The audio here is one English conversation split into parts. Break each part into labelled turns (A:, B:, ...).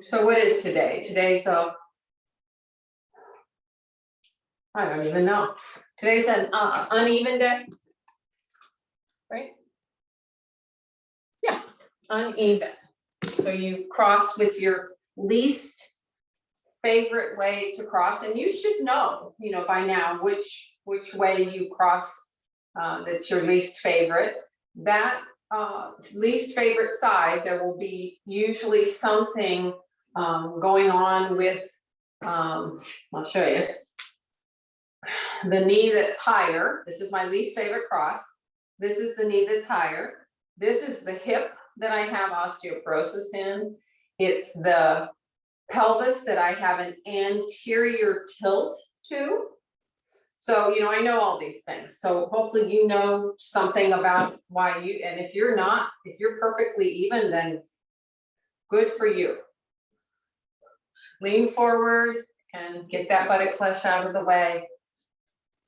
A: So what is today? Today's a, I don't even know. Today's an uneven day, right? Yeah, uneven. So you cross with your least favorite way to cross, and you should know, by now which way you cross. That's your least favorite. That least favorite side, there will be usually something going on with. I'll show you. The knee that's higher. This is my least favorite cross. This is the knee that's higher. This is the hip that I have osteoporosis in. It's the pelvis that I have an anterior tilt to. So, I know all these things. So hopefully you know something about why you, and if you're not, if you're perfectly even, then good for you. Lean forward and get that buttock flesh out of the way.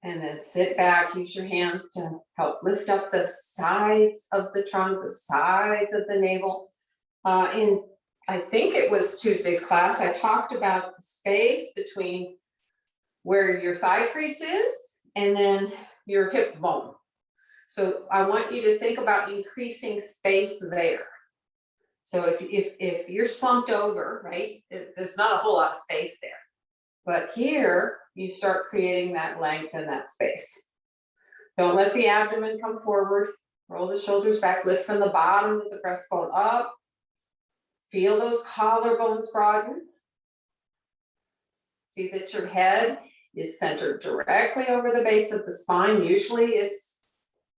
A: And then sit back, use your hands to help lift up the sides of the trunk, the sides of the navel. I think it was Tuesday's class, I talked about the space between where your thigh crease is and then your hip bone. So I want you to think about increasing space there. So if you're slumped over, right, there's not a whole lot of space there. But here, you start creating that length and that space. Don't let the abdomen come forward. Roll the shoulders back, lift from the bottom of the breastbone up. Feel those collarbones broaden. See that your head is centered directly over the base of the spine. Usually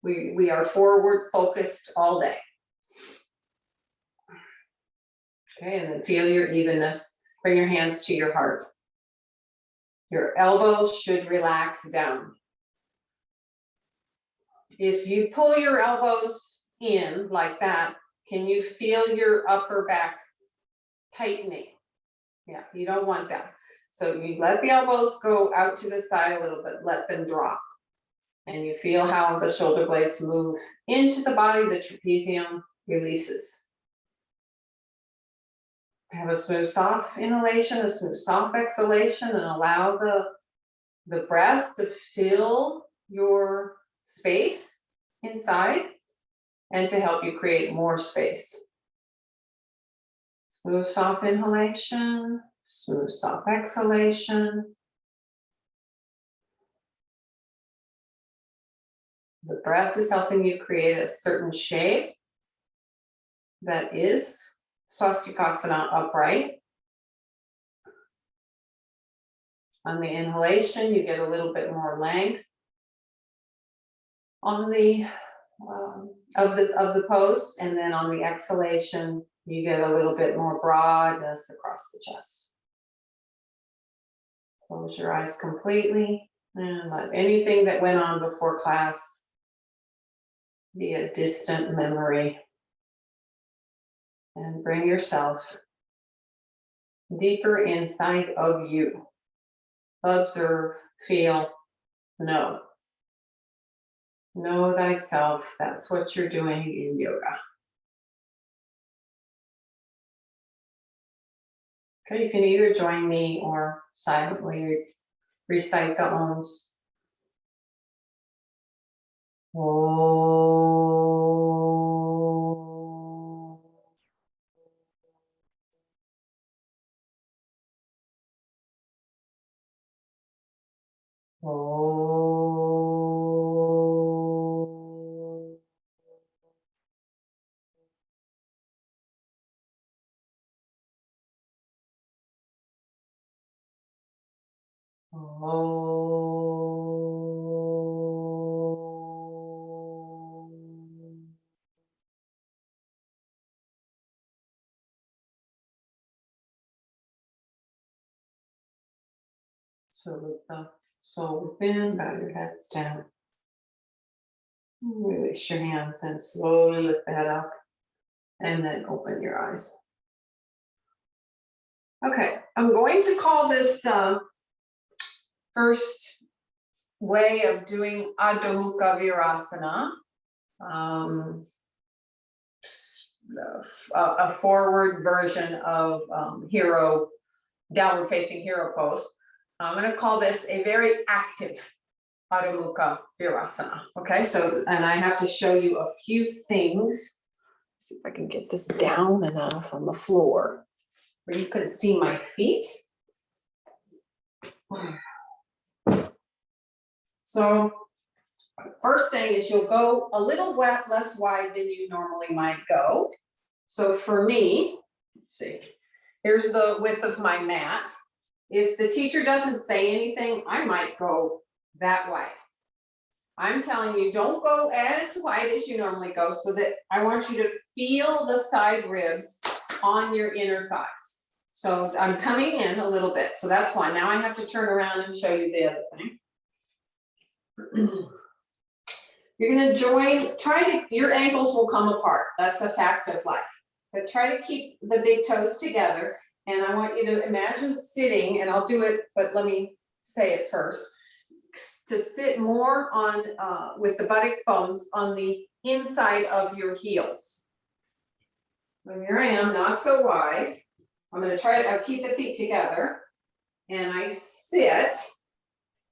A: we are forward focused all day. Okay, and then feel your evenness. Bring your hands to your heart. Your elbows should relax down. If you pull your elbows in like that, can you feel your upper back tightening? Yeah, you don't want that. So you let the elbows go out to the side a little bit, let them drop. And you feel how the shoulder blades move into the body, the trapezium releases. Have a smooth, soft inhalation, a smooth, soft exhalation, and allow the breath to fill your space inside and to help you create more space. Smooth, soft inhalation, smooth, soft exhalation. The breath is helping you create a certain shape that is swastikasana upright. On the inhalation, you get a little bit more length on the of the pose, and then on the exhalation, you get a little bit more broadness across the chest. Close your eyes completely and let anything that went on before class be a distant memory. And bring yourself deeper inside of you. Observe, feel, know. Know thyself. That's what you're doing in yoga. Okay, you can either join me or silently recite the Oms. So with the soul within, bow your heads down. Release your hands and slowly lift the head up and then open your eyes. Okay, I'm going to call this first way of doing Adho Mukha Virasana. a forward version of downward facing hero pose. I'm going to call this a very active Adho Mukha Virasana. Okay, so, and I have to show you a few things. See if I can get this down enough on the floor where you can see my feet. So first thing is you'll go a little less wide than you normally might go. So for me, let's see, here's the width of my mat. If the teacher doesn't say anything, I might go that wide. I'm telling you, don't go as wide as you normally go, so that I want you to feel the side ribs on your inner thighs. So I'm coming in a little bit. So that's why now I have to turn around and show you the other thing. You're going to join, your ankles will come apart. That's a fact of life. But try to keep the big toes together. And I want you to imagine sitting, and I'll do it, but let me say it first. To sit more on, with the buttock bones on the inside of your heels. So here I am, not so wide. I'm going to try to keep the feet together. And I sit,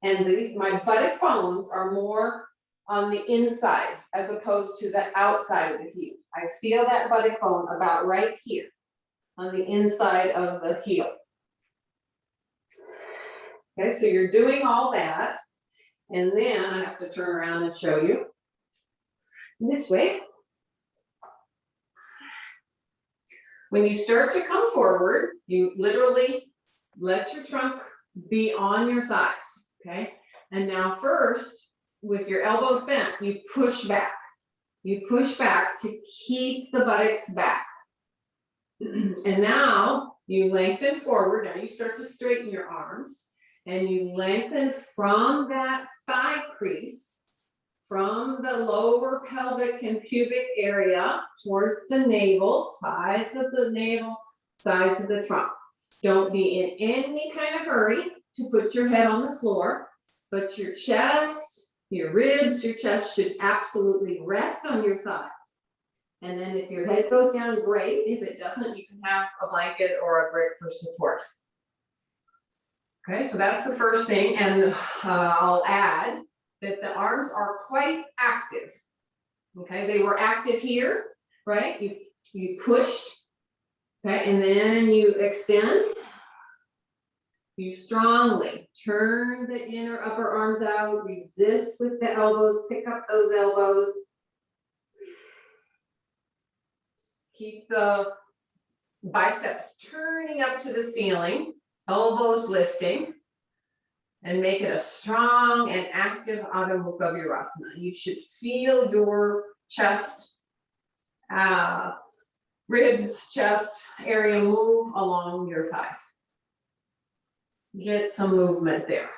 A: and my buttock bones are more on the inside as opposed to the outside of the heel. I feel that buttock bone about right here on the inside of the heel. Okay, so you're doing all that. And then I have to turn around and show you this way. When you start to come forward, you literally let your trunk be on your thighs, okay? And now first, with your elbows bent, you push back. You push back to keep the buttocks back. And now you lengthen forward. Now you start to straighten your arms. And you lengthen from that thigh crease, from the lower pelvic and pubic area towards the navel, sides of the navel, sides of the trunk. Don't be in any kind of hurry to put your head on the floor, but your chest, your ribs, your chest should absolutely rest on your thighs. And then if your head goes down, great. If it doesn't, you can have a blanket or a brick for support. Okay, so that's the first thing, and I'll add that the arms are quite active. Okay, they were active here, right? You pushed, okay, and then you extend. You strongly turn the inner upper arms out, resist with the elbows, pick up those elbows. Keep the biceps turning up to the ceiling. Elbows lifting, and make it a strong and active Adho Mukha Virasana. You should feel your chest, ribs, chest area move along your thighs. Get some movement there.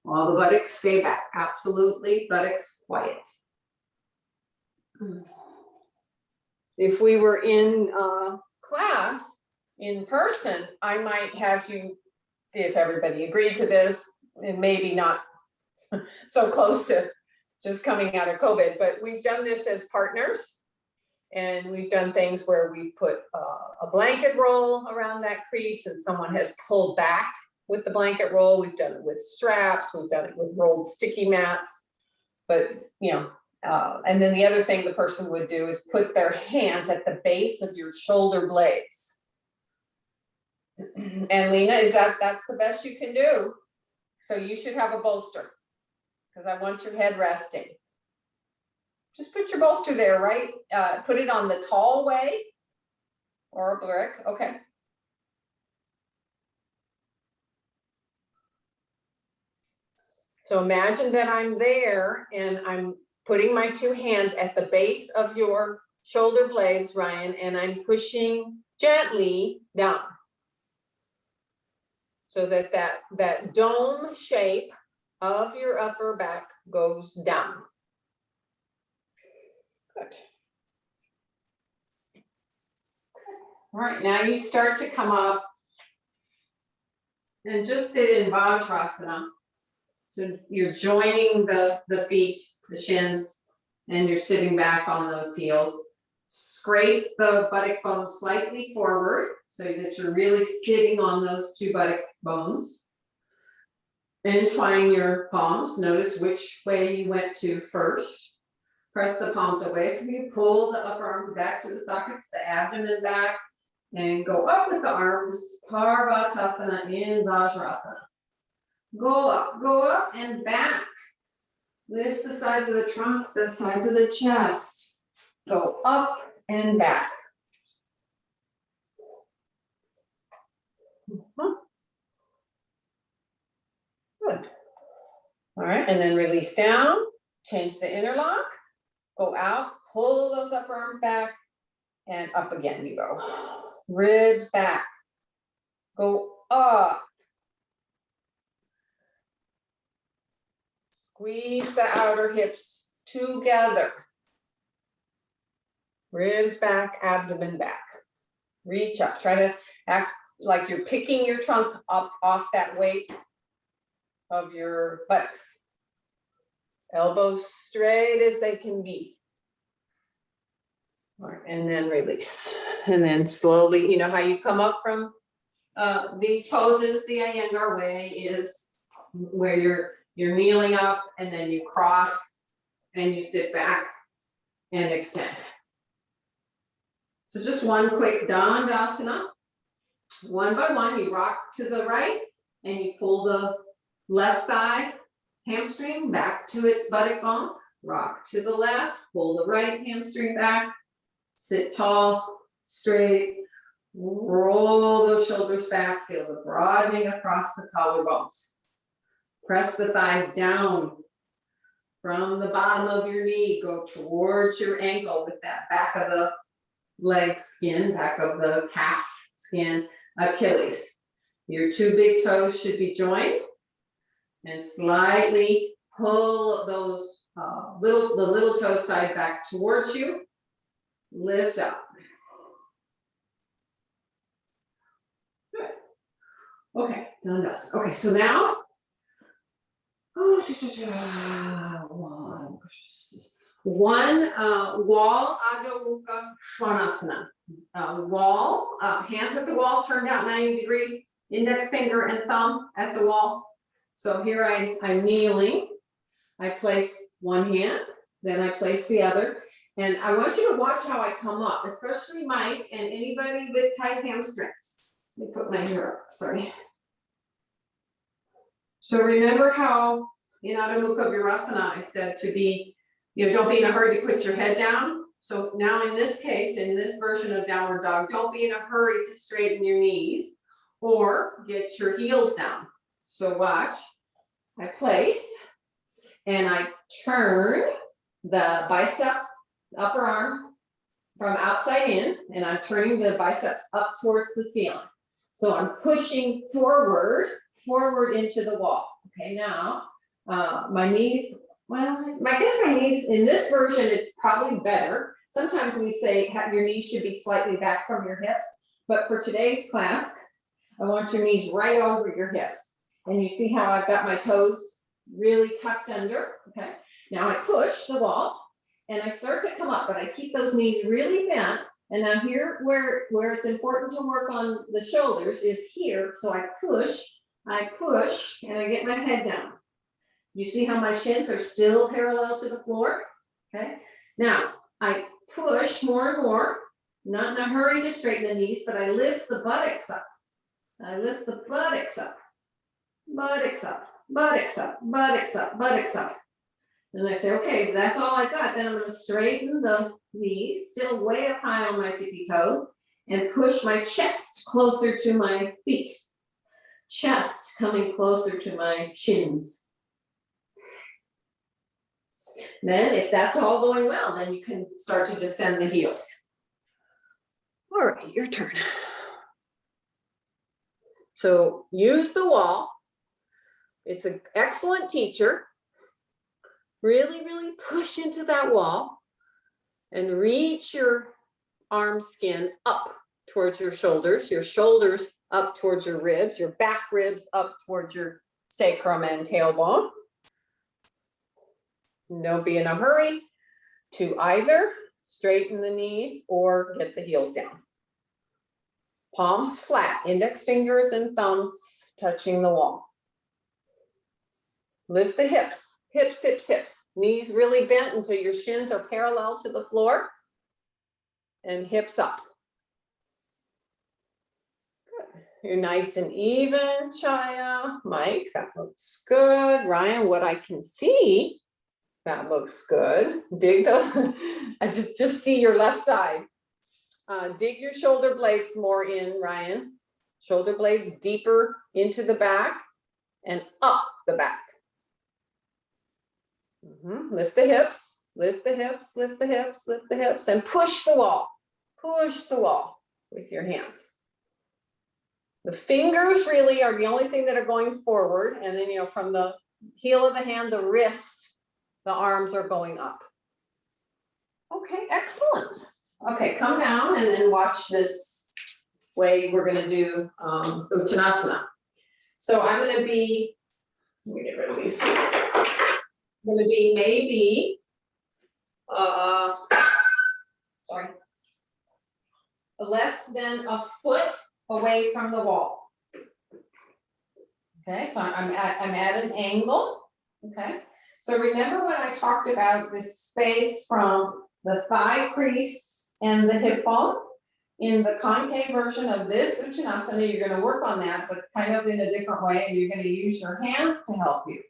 A: While the buttocks stay back. Absolutely, buttocks quiet. If we were in class, in person, I might have you, if everybody agreed to this, and maybe not so close to just coming out of COVID, but we've done this as partners, and we've done things where we've put a blanket roll around that crease and someone has pulled back with the blanket roll. We've done it with straps, we've done it with rolled sticky mats, but you know, and then the other thing the person would do is put their hands at the base of your shoulder blades. And Lena, that's the best you can do? So you should have a bolster, because I want your head resting. Just put your bolster there, right? Put it on the tall way or a brick. Okay. So imagine that I'm there and I'm putting my two hands at the base of your shoulder blades, Ryan, and I'm pushing gently down. So that that dome shape of your upper back goes down. Good. All right, now you start to come up and just sit in Virasana. So you're joining the feet, the shins, and you're sitting back on those heels. Scrape the buttock bones slightly forward so that you're really sitting on those two buttock bones. Entwine your palms. Notice which way you went to first. Press the palms away from you. Pull the upper arms back to the sockets, the abdomen back, and go up with the arms. Parvatasana in Vajrasana. Go up and back. Lift the sides of the trunk, the sides of the chest. Go up and back. Good. All right, and then release down, change the interlock, go out, pull those upper arms back, and up again you go. Ribs back, go up. Squeeze the outer hips together. Ribs back, abdomen back. Reach up, try to act like you're picking your trunk up off that weight of your buttocks. Elbows straight as they can be. All right, and then release. And then slowly, you know how you come up from these poses, the Iyengar way is where you're kneeling up and then you cross and you sit back and extend. So just one quick Dandasana. One by one, you rock to the right and you pull the left thigh hamstring back to its buttock bone. Rock to the left, pull the right hamstring back. Sit tall, straight, roll those shoulders back, feel the broadening across the collarbones. Press the thighs down from the bottom of your knee, go towards your ankle with that back of the leg skin, back of the calf skin, Achilles. Your two big toes should be joined and slightly pull those the little toe side back towards you. Lift up. Good. Okay, Dandasana. Okay, so now, one wall Adho Mukha Svanasana. Wall, hands at the wall, turned out 90 degrees, index finger and thumb at the wall. So here I'm kneeling. I place one hand, then I place the other. And I want you to watch how I come up, especially Mike and anybody with tight hamstrings. Let me put my hair up, sorry. So remember how in Adho Mukha Virasana I said to be, don't be in a hurry to put your head down. So now in this case, in this version of downward dog, don't be in a hurry to straighten your knees or get your heels down. So watch, I place and I turn the bicep, upper arm from outside in, and I'm turning the biceps up towards the ceiling. So I'm pushing forward into the wall. Okay, now my knees, well, I guess my knees, in this version, it's probably better. Sometimes we say your knees should be slightly back from your hips, but for today's class, I want your knees right over your hips. And you see how I've got my toes really tucked under, okay? Now I push the wall and I start to come up, but I keep those knees really bent. And now here where it's important to work on the shoulders is here. So I push, and I get my head down. You see how my shins are still parallel to the floor? Okay. Now I push more and more, not in a hurry to straighten the knees, but I lift the buttocks up. I lift the buttocks up, buttocks up, buttocks up, buttocks up, buttocks up. And I say, okay, that's all I got. Then I'm going to straighten the knees, still way up high on my tippy toes, and push my chest closer to my feet. Chest coming closer to my shins. Then if that's all going well, then you can start to descend the heels. All right, your turn. So use the wall. It's an excellent teacher. Really, really push into that wall and reach your arm skin up towards your shoulders up towards your ribs, your back ribs up towards your sacrum and tailbone. Don't be in a hurry to either. straighten the knees or get the heels down. Palms flat, index fingers and thumbs touching the wall. Lift the hips, hips, hips, hips. Knees really bent until your shins are parallel to the floor. And hips up. Good. You're nice and even, Chaya. Mike, that looks good. Ryan, what I can see, that looks good. Dig the, I just see your left side. Dig your shoulder blades more in, Ryan. Shoulder blades deeper into the back and up the back. Lift the hips, lift the hips, lift the hips, lift the hips, and push the wall. Push the wall with your hands. The fingers really are the only thing that are going forward. And then, you know, from the heel of the hand, the wrist, the arms are going up. Okay, excellent. Okay, come down and then watch this way we're going to do Uttanasana. So I'm going to be, let me get rid of these. I'm going to be maybe, less than a foot away from the wall. Okay, so I'm at an angle. Okay, so remember when I talked about this space from the thigh crease and the hip bone? In the concave version of this Uttanasana, you're going to work on that, but kind of in a different way, and you're going to use your hands to help you.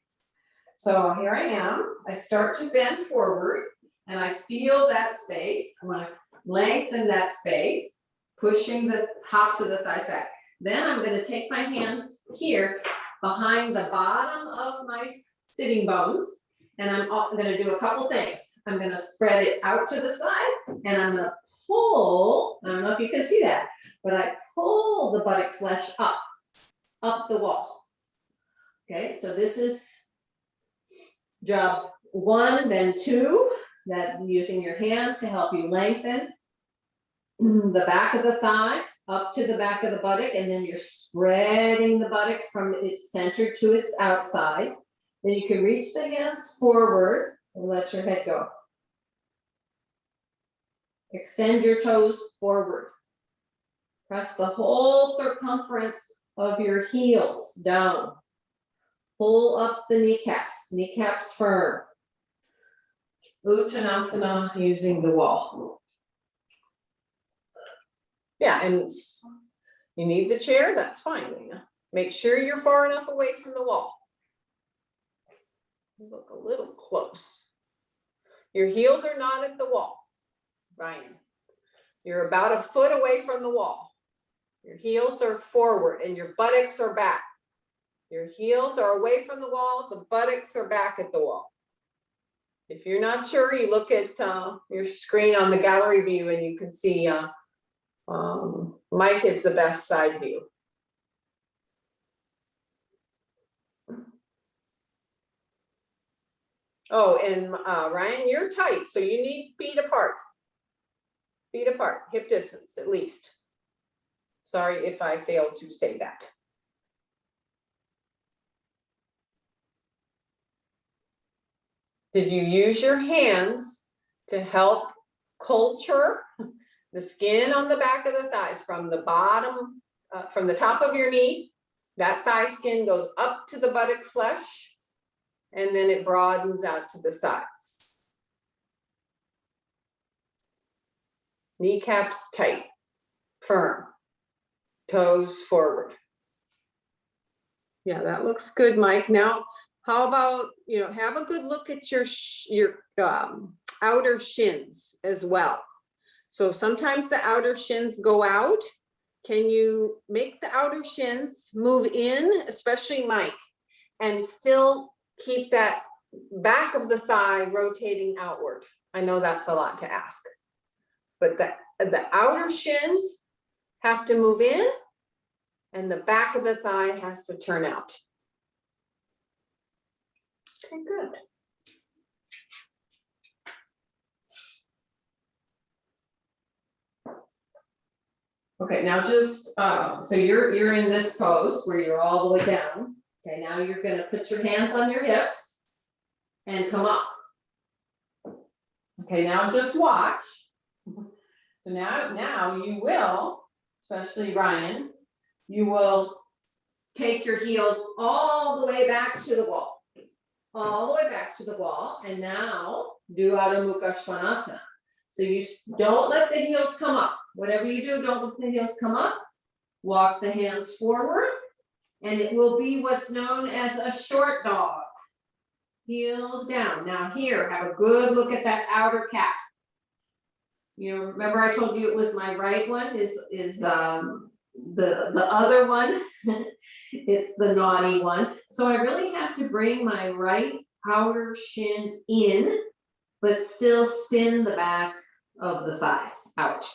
A: So here I am. I start to bend forward, and I feel that space. I'm going to lengthen that space, pushing the tops of the thighs back. Then I'm going to take my hands here behind the bottom of my sitting bones, and I'm going to do a couple things. I'm going to spread it out to the side, and I'm going to pull. I don't know if you can see that, but I pull the buttock flesh up the wall. Okay, so this is job 1, then 2, that using your hands to help you lengthen the back of the thigh up to the back of the buttock, and then you're spreading the buttocks from its center to its outside. Then you can reach the hands forward and let your head go. Extend your toes forward. Press the whole circumference of your heels down. Pull up the kneecaps firm. Uttanasana using the wall. Yeah, and you need the chair, that's fine, Lena. Make sure you're far enough away from the wall. Look a little close. Your heels are not at the wall, Ryan. You're about a foot away from the wall. Your heels are forward and your buttocks are back. Your heels are away from the wall, the buttocks are back at the wall. If you're not sure, you look at your screen on the gallery view and you can see Mike is the best side view. Oh, and Ryan, you're tight, so you need feet apart. Feet apart, hip distance at least. Sorry if I failed to say that. Did you use your hands to help culture the skin on the back of the thighs from the bottom, from the top of your knee? That thigh skin goes up to the buttock flesh, and then it broadens out to the sides. Kneecaps tight, firm, toes forward. Yeah, that looks good, Mike. Now, how about, have a good look at your outer shins as well. So sometimes the outer shins go out. Can you make the outer shins move in, especially Mike, and still keep that back of the thigh rotating outward? I know that's a lot to ask, but the outer shins have to move in and the back of the thigh has to turn out. Okay, good. Okay, now just, so you're in this pose where you're all the way down. Okay, now you're gonna put your hands on your hips and come up. Okay, now just watch. So now you will, especially Ryan, you will take your heels all the way back to the wall. All the way back to the wall, and now do Adho Mukha Svanasana. So you don't let the heels come up. Whatever you do, don't let the heels come up. Walk the hands forward, and it will be what's known as a short dog. Heels down. Now here, have a good look at that outer calf. You know, remember I told you it was my right one is the other one. It's the naughty one. So I really have to bring my right outer shin in, but still spin the back of the thighs out.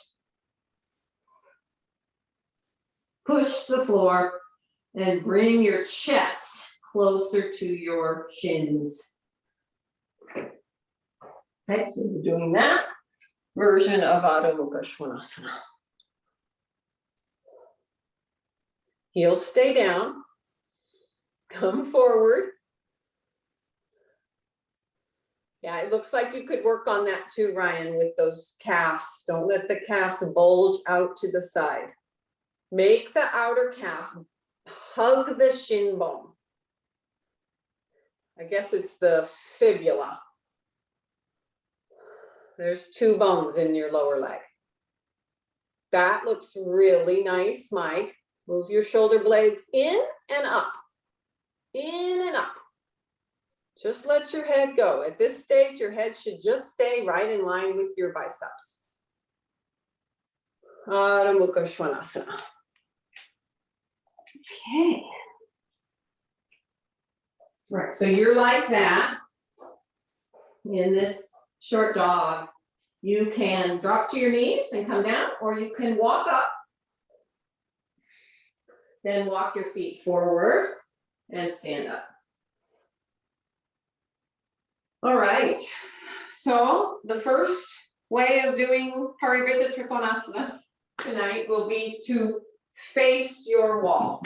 A: Push the floor and bring your chest closer to your shins. Okay, so we're doing that version of Adho Mukha Svanasana. Heels stay down, come forward. Yeah, it looks like you could work on that too, Ryan, with those calves. Don't let the calves bulge out to the side. Make the outer calf hug the shin bone. I guess it's the fibula. There's two bones in your lower leg. That looks really nice, Mike. Move your shoulder blades in and up. In and up. Just let your head go. At this stage, your head should just stay right in line with your biceps. Adho Mukha Svanasana. Okay. Right, so you're like that. In this short dog, you can drop to your knees and come down, or you can walk up. Then walk your feet forward and stand up. All right, so the first way of doing Parivrtta Trikonasana tonight will be to face your wall.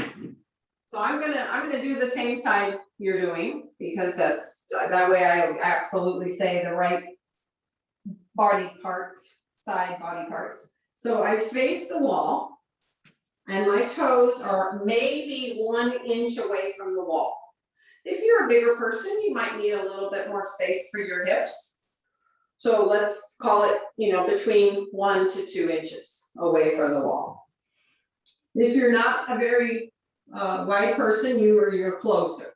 A: So I'm gonna do the same side you're doing, because that's that way I absolutely say the right body parts, side body parts. So I face the wall, and my toes are maybe 1 inch away from the wall. If you're a bigger person, you might need a little bit more space for your hips. So let's call it, you know, between 1 to 2 inches away from the wall. If you're not a very wide person, you're closer.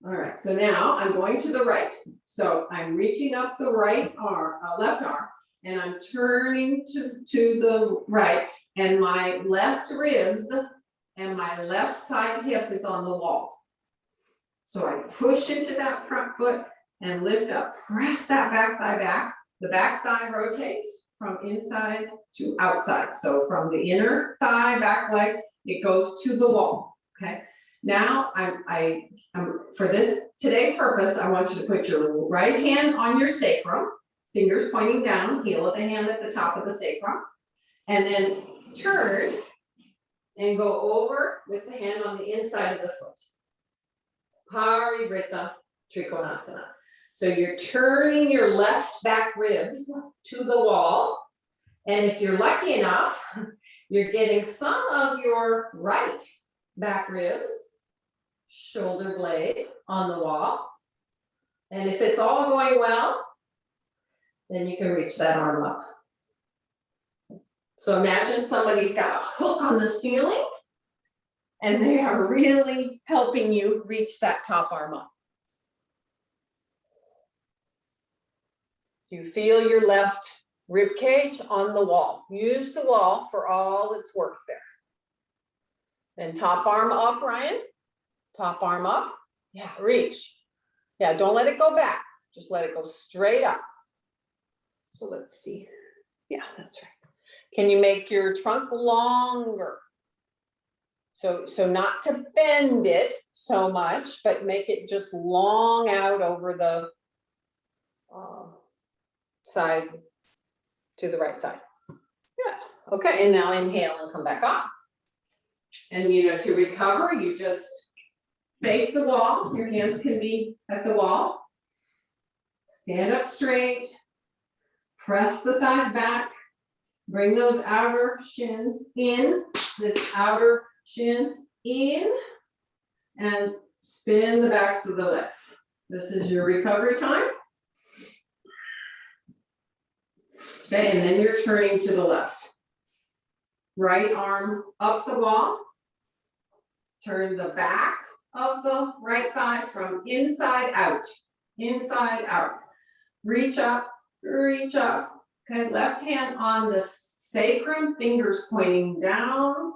A: All right, so now I'm going to the right. So I'm reaching up the right arm, left arm, and I'm turning to the right, and my left ribs and my left side hip is on the wall. So I push into that front foot and lift up, press that back thigh back. The back thigh rotates from inside to outside. So from the inner thigh, back leg, it goes to the wall, okay? Now I'm for today's purpose, I want you to put your right hand on your sacrum, fingers pointing down, heel of the hand at the top of the sacrum, and then turn and go over with the hand on the inside of the foot. Parivrtta Trikonasana. So you're turning your left back ribs to the wall. And if you're lucky enough, you're getting some of your right back ribs, shoulder blade on the wall. And if it's all going well, then you can reach that arm up. So imagine somebody's got a hook on the ceiling, and they are really helping you reach that top arm up. You feel your left rib cage on the wall. Use the wall for all it's worth there. Then top arm up, Ryan. Top arm up. Yeah, reach. Yeah, don't let it go back. Just let it go straight up. So let's see. Yeah, that's right. Can you make your trunk longer? So not to bend it so much, but make it just long out over the side to the right side. Yeah, okay, and now inhale and come back up. And you know, to recover, you just face the wall. Your hands can be at the wall. Stand up straight. Press the thigh back. Bring those outer shins in, this outer shin in, and spin the backs of the legs. This is your recovery time. Okay, and then you're turning to the left. Right arm up the wall. Turn the back of the right thigh from inside out. Inside out. Reach up, reach up. Okay, left hand on the sacrum, fingers pointing down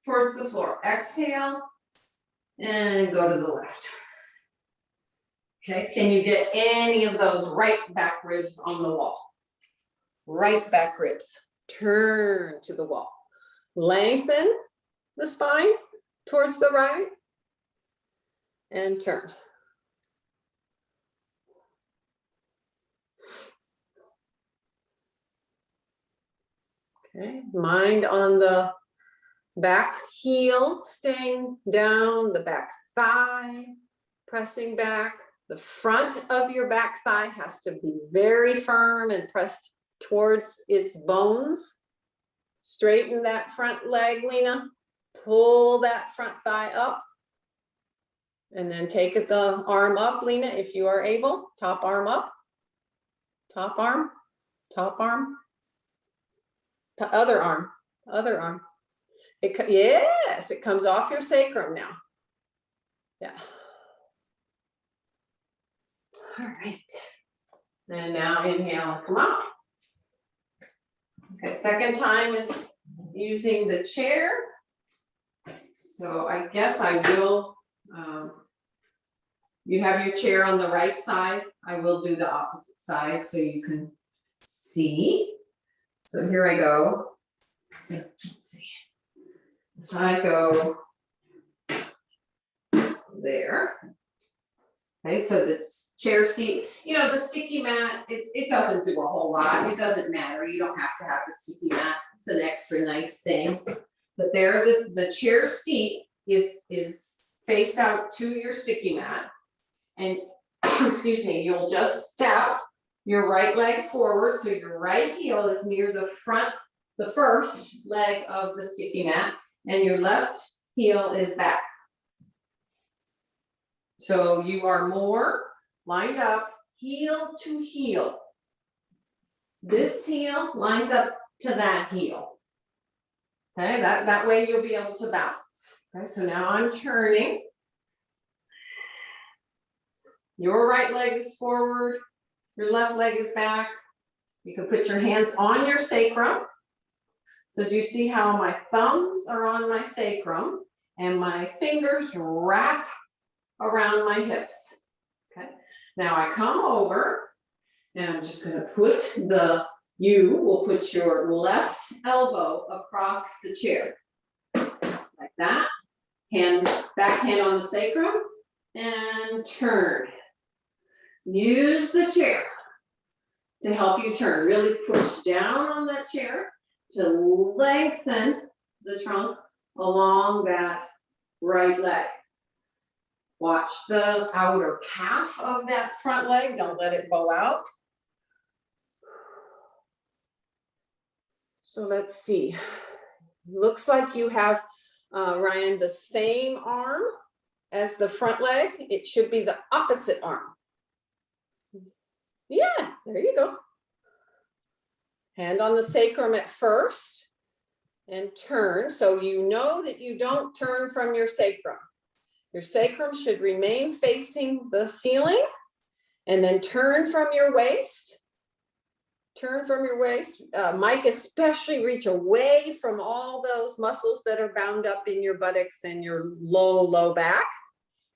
A: towards the floor. Exhale and go to the left. Okay, can you get any of those right back ribs on the wall? Right back ribs. Turn to the wall. Lengthen the spine towards the right and turn. Okay, mind on the back heel, staying down, the back thigh, pressing back. The front of your back thigh has to be very firm and pressed towards its bones. Straighten that front leg, Lena. Pull that front thigh up. And then take the arm up, Lena, if you are able. Top arm up. Top arm. Top arm. Other arm. Other arm. Yes, it comes off your sacrum now. Yeah. All right. And now inhale, come up. Okay, second time is using the chair. So I guess I will, you have your chair on the right side. I will do the opposite side so you can see. So here I go. Let's see. I go there. Okay, so the chair seat, you know, the sticky mat, it doesn't do a whole lot. It doesn't matter. You don't have to have the sticky mat. It's an extra nice thing. But there, the chair seat is faced out to your sticky mat. And excuse me, you'll just step your right leg forward. So your right heel is near the front, the first leg of the sticky mat, and your left heel is back. So you are more lined up, heel to heel. This heel lines up to that heel. Okay, that way you'll be able to balance. Okay, so now I'm turning. Your right leg is forward, your left leg is back. You can put your hands on your sacrum. So do you see how my thumbs are on my sacrum and my fingers wrap around my hips? Okay, now I come over and I'm just going to put you will put your left elbow across the chair like that. Back hand on the sacrum and turn. Use the chair to help you turn. Really push down on that chair to lengthen the trunk along that right leg. Watch the outer calf of that front leg. Don't let it bow out. So let's see. Looks like you have, Ryan, the same arm as the front leg. It should be the opposite arm. Yeah, there you go. Hand on the sacrum at first and turn. So you know that you don't turn from your sacrum. Your sacrum should remain facing the ceiling, and then turn from your waist. Turn from your waist. Mike, especially reach away from all those muscles that are bound up in your buttocks and your low back.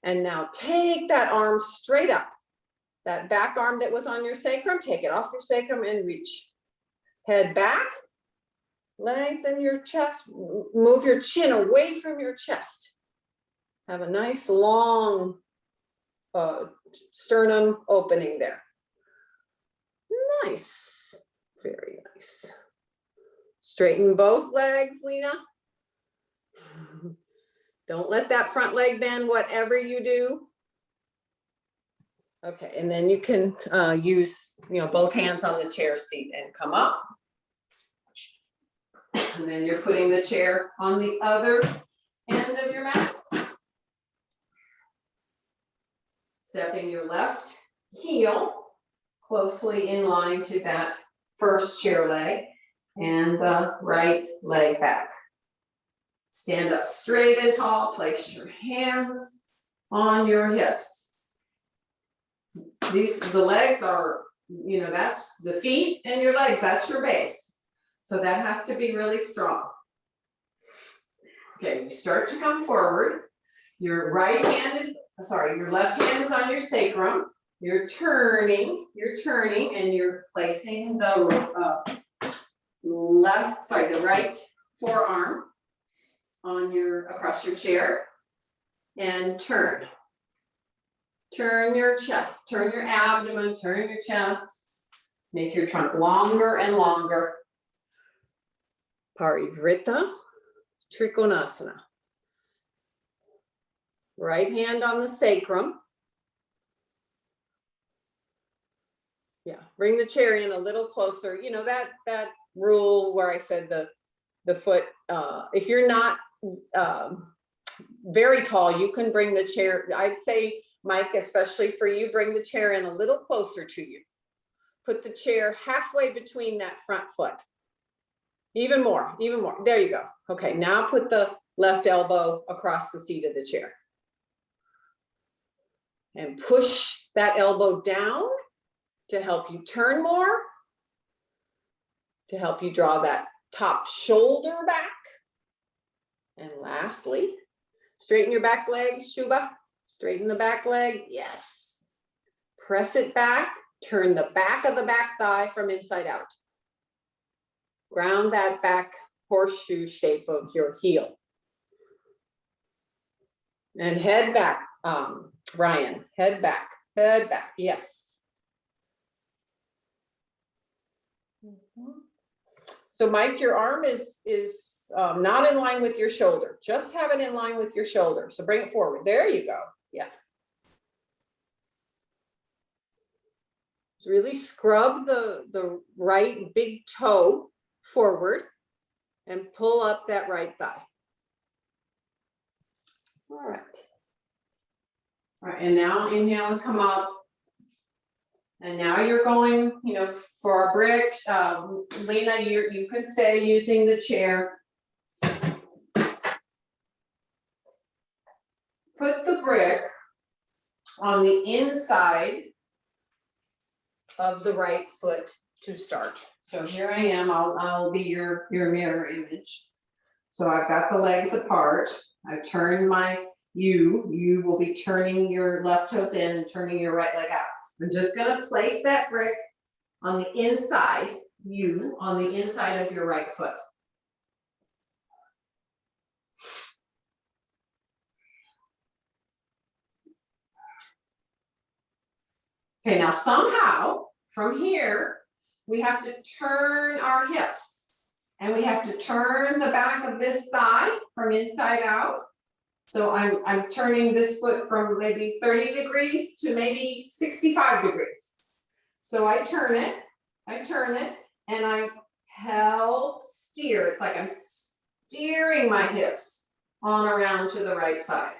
A: And now take that arm straight up. That back arm that was on your sacrum, take it off your sacrum and reach. Head back. Lengthen your chest. Move your chin away from your chest. Have a nice long sternum opening there. Nice. Very nice. Straighten both legs, Lena. Don't let that front leg bend, whatever you do. Okay, and then you can use, both hands on the chair seat and come up. And then you're putting the chair on the other end of your mat. Stepping your left heel closely in line to that first chair leg and the right leg back. Stand up straight and tall, place your hands on your hips. The legs are, you know, that's the feet and your legs, that's your base. So that has to be really strong. Okay, you start to come forward. Your left hand is on your sacrum. You're turning, and you're placing the right forearm on across your chair, and turn. Turn your chest, turn your abdomen, turn your chest. Make your trunk longer and longer. Parivrtta Trikonasana. Right hand on the sacrum. Yeah, bring the chair in a little closer. You know, that rule where I said the foot, if you're not very tall, you can bring the chair. I'd say, Mike, especially for you, bring the chair in a little closer to you. Put the chair halfway between that front foot. Even more. There you go. Okay, now put the left elbow across the seat of the chair. And push that elbow down to help you turn more, to help you draw that top shoulder back. And lastly, straighten your back leg, Shubha. Straighten the back leg, yes. Press it back, turn the back of the back thigh from inside out. Ground that back horseshoe shape of your heel. And head back, Ryan, head back, yes. So Mike, your arm is not in line with your shoulder. Just have it in line with your shoulder. So bring it forward. There you go. Yeah. So really scrub the right big toe forward and pull up that right thigh. All right. All right, and now inhale and come up. And now you're going, you know, for a brick. Lena, you can stay using the chair. Put the brick on the inside of the right foot to start. So here I am, I'll be your mirror image. So I've got the legs apart. I've turned you will be turning your left toes in and turning your right leg out. I'm just gonna place that brick on the inside, on the inside of your right foot. Okay, now somehow from here, we have to turn our hips and we have to turn the back of this thigh from inside out. So I'm turning this foot from maybe 30 degrees to maybe 65 degrees. So I turn it, and I help steer. It's like I'm steering my hips on around to the right side.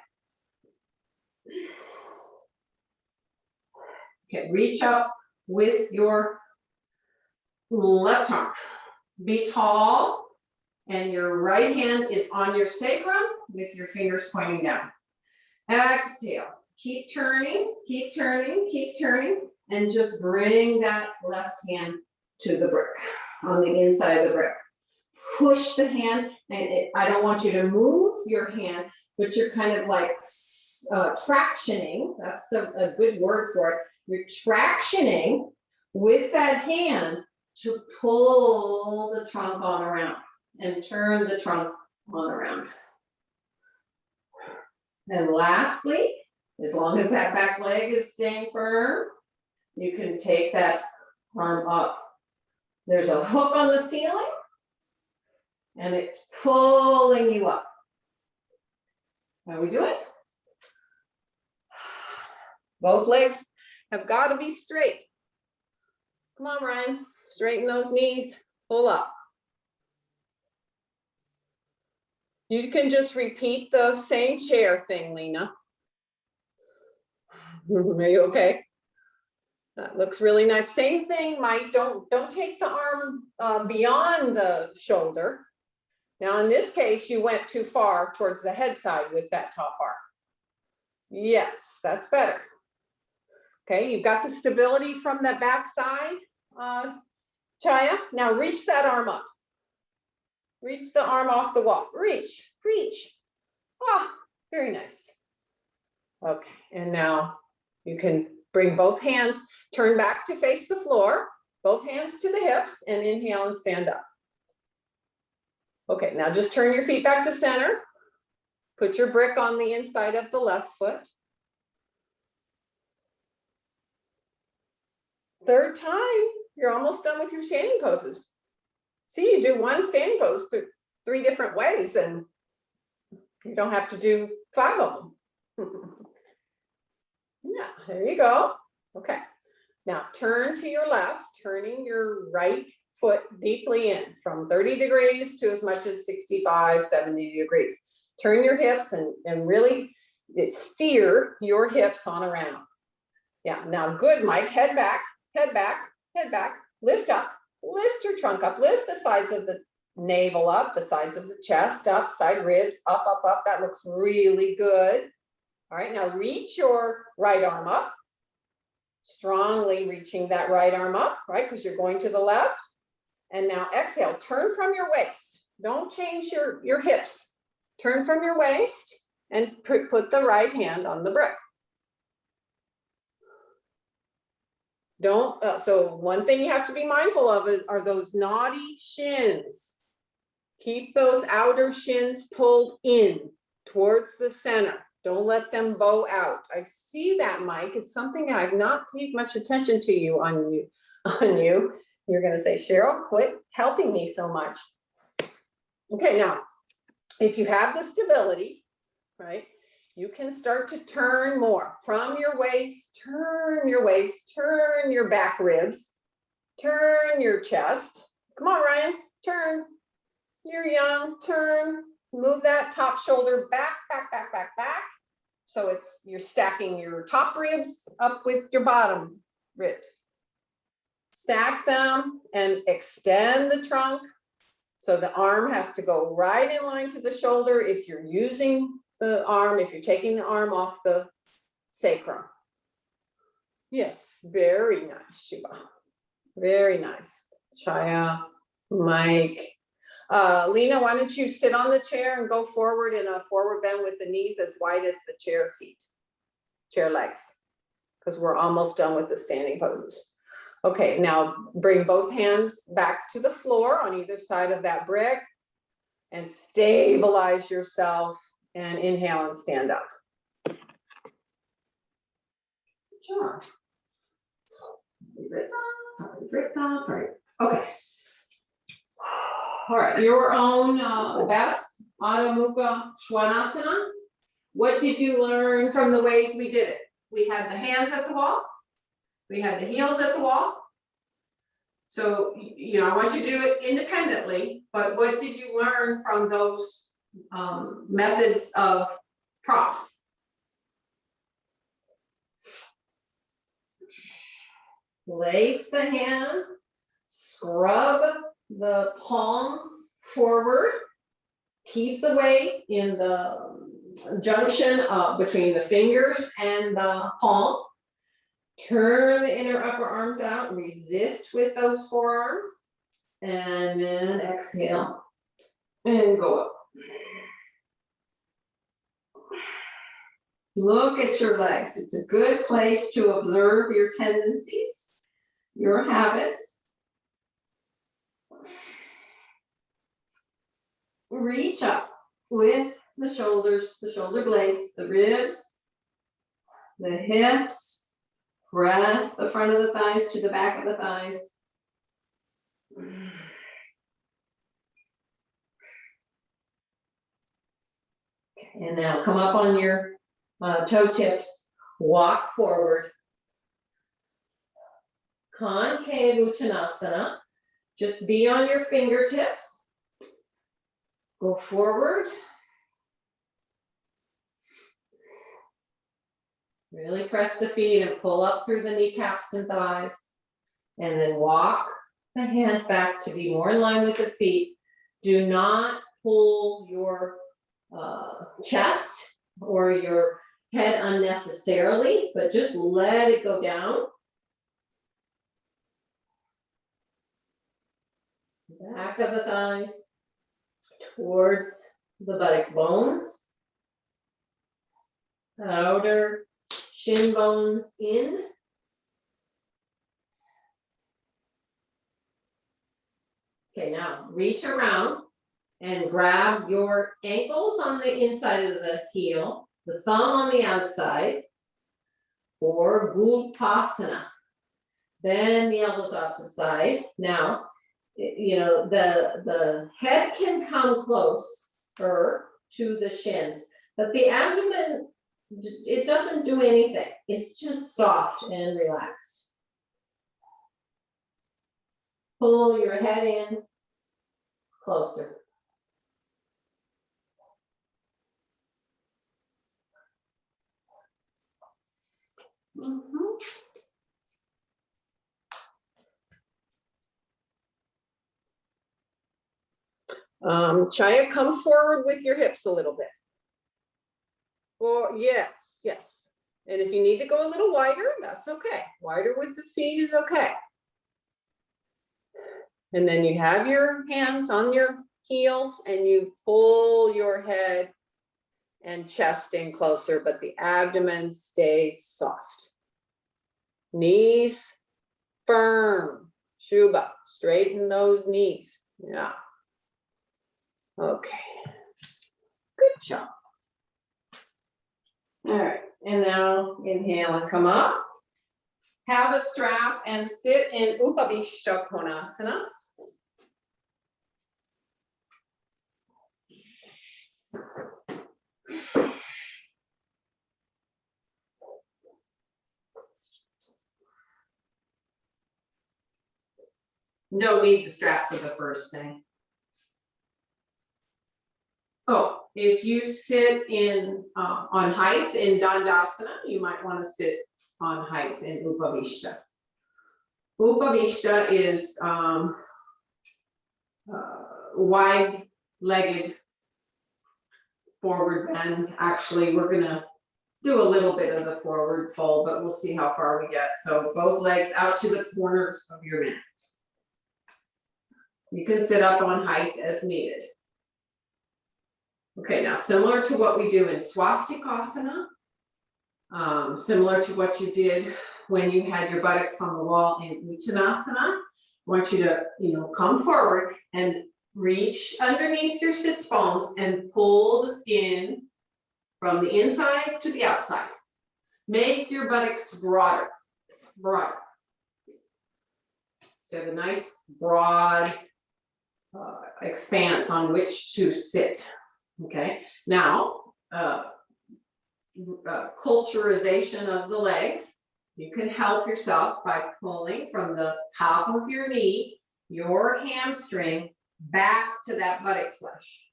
A: Okay, reach up with your left arm. Be tall. And your right hand is on your sacrum with your fingers pointing down. Exhale. Keep turning, and just bring that left hand to the brick, on the inside of the brick. Push the hand, and I don't want you to move your hand, but you're kind of like tractioning. That's a good word for it. You're tractioning with that hand to pull the trunk on around. And turn the trunk on around. And lastly, as long as that back leg is staying firm, you can take that arm up. There's a hook on the ceiling, and it's pulling you up. How we do it? Both legs have got to be straight. Come on, Ryan. Straighten those knees. Pull up. You can just repeat the same chair thing, Lena. Are you okay? That looks really nice. Same thing, Mike. Don't take the arm beyond the shoulder. Now, in this case, you went too far towards the head side with that top arm. Yes, that's better. Okay, you've got the stability from the back side, Chaya. Now reach that arm up. Reach the arm off the wall. Reach, reach. Ah, very nice. Okay, and now you can bring both hands, turn back to face the floor, both hands to the hips, and inhale and stand up. Okay, now just turn your feet back to center. Put your brick on the inside of the left foot. Third time, you're almost done with your standing poses. See, you do one standing pose through 3 different ways, and you don't have to do 5 of them. Yeah, there you go. Okay, now turn to your left, turning your right foot deeply in from 30 degrees to as much as 65, 70 degrees. Turn your hips and really steer your hips on around. Yeah, now good, Mike. Head back, head back, head back. Lift up, lift your trunk up, lift the sides of the navel up, the sides of the chest up, side ribs up, up, up. That looks really good. All right, now reach your right arm up. Strongly reaching that right arm up, right? Because you're going to the left. And now exhale, turn from your waist. Don't change your hips. Turn from your waist and put the right hand on the brick. So one thing you have to be mindful of are those naughty shins. Keep those outer shins pulled in towards the center. Don't let them bow out. I see that, Mike. It's something I've not paid much attention to you. You're going to say, Sheryl, quit helping me so much. Okay, now, if you have the stability, right, you can start to turn more from your waist, turn your back ribs, turn your chest. Come on, Ryan, turn. You're young, turn. Move that top shoulder back, back, back, back, back. So you're stacking your top ribs up with your bottom ribs. Stack them and extend the trunk. So the arm has to go right in line to the shoulder if you're using the arm, if you're taking the arm off the sacrum. Yes, very nice, Shiva. Very nice. Chaya, Mike. Lena, why don't you sit on the chair and go forward in a forward bend with the knees as wide as the chair feet, chair legs, because we're almost done with the standing poses. Okay, now bring both hands back to the floor on either side of that brick and stabilize yourself and inhale and stand up. Sure. All right. Okay. All right, your own best Adho Mukha Svanasana. What did you learn from the ways we did it? We had the hands at the wall. We had the heels at the wall. So, I want you to do it independently, but what did you learn from those methods of props? Place the hands, scrub the palms forward, keep the weight in the junction between the fingers and the palm. Turn the inner upper arms out, resist with those forearms, and then exhale and go up. Look at your legs. It's a good place to observe your tendencies, your habits. Reach up with the shoulders, the shoulder blades, the ribs, the hips. Press the front of the thighs to the back of the thighs. And now come up on your toe tips, walk forward. Concave Uttanasana. Just be on your fingertips. Go forward Really press the feet and pull up through the kneecaps and thighs. And then walk the hands back to be more in line with the feet. Do not pull your chest or your head unnecessarily, but just let it go down. Back of the thighs towards the buttock bones. Outer shin bones in. Okay, now reach around and grab your ankles on the inside of the heel, the thumb on the outside, or Uttanasana. Bend the elbows opposite side. Now, you know, the head can come closer to the shins, but the abdomen, it doesn't do anything. It's just soft and relaxed. Pull your head in closer. Chaya, come forward with your hips a little bit. Or yes, yes. And if you need to go a little wider, that's okay. Wider with the feet is okay. And then you have your hands on your heels and you pull your head and chest in closer, but the abdomen stays soft. Knees firm. Shubha, straighten those knees. Yeah. Okay. Good job. All right, and now inhale and come up. Have a strap and sit in Trikonasana. Don't need the strap for the first thing. Oh, if you sit in on height in Dandasana, you might want to sit on height in Upavishta. Upavishta is wide-legged forward bend. Actually, we're gonna do a little bit of the forward fold, but we'll see how far we get. So both legs out to the corners of your mat. You can sit up on height as needed. Okay, now similar to what we do in Swastikasana, similar to what you did when you had your buttocks on the wall in Uttanasana, I want you to, come forward and reach underneath your sits bones and pull the skin from the inside to the outside. Make your buttocks broader, broader. So have a nice broad expanse on which to sit. Okay, now culturization of the legs. You can help yourself by pulling from the top of your knee, your hamstring, back to that buttock flesh.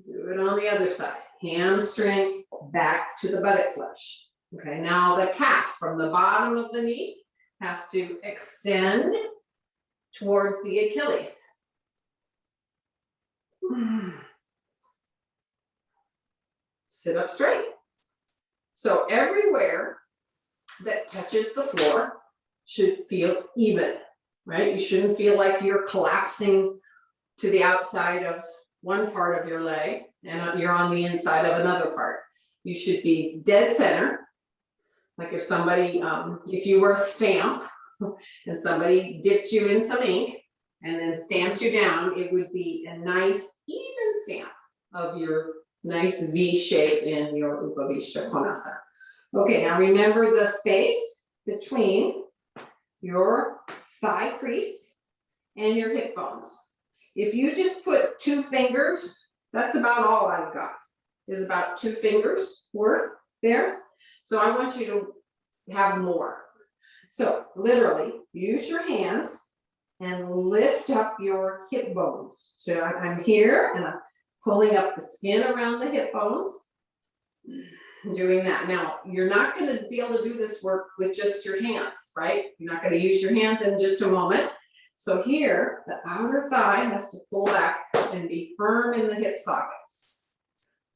A: Do it on the other side. Hamstring back to the buttock flesh. Okay, now the calf from the bottom of the knee has to extend towards the Achilles. Sit up straight. So everywhere that touches the floor should feel even, right? You shouldn't feel like you're collapsing to the outside of one part of your leg and you're on the inside of another part. You should be dead center. Like if somebody, if you were a stamp and somebody dipped you in some ink and then stamped you down, it would be a nice even stamp of your nice V shape in your Trikonasana. Okay, now remember the space between your thigh crease and your hip bones. If you just put 2 fingers, that's about all I've got, is about 2 fingers worth there. So I want you to have more. So literally use your hands and lift up your hip bones. So I'm here and I'm pulling up the skin around the hip bones. doing that. Now, you're not going to be able to do this work with just your hands, right? You're not going to use your hands in just a moment. So here, the outer thigh has to pull back and be firm in the hip sockets.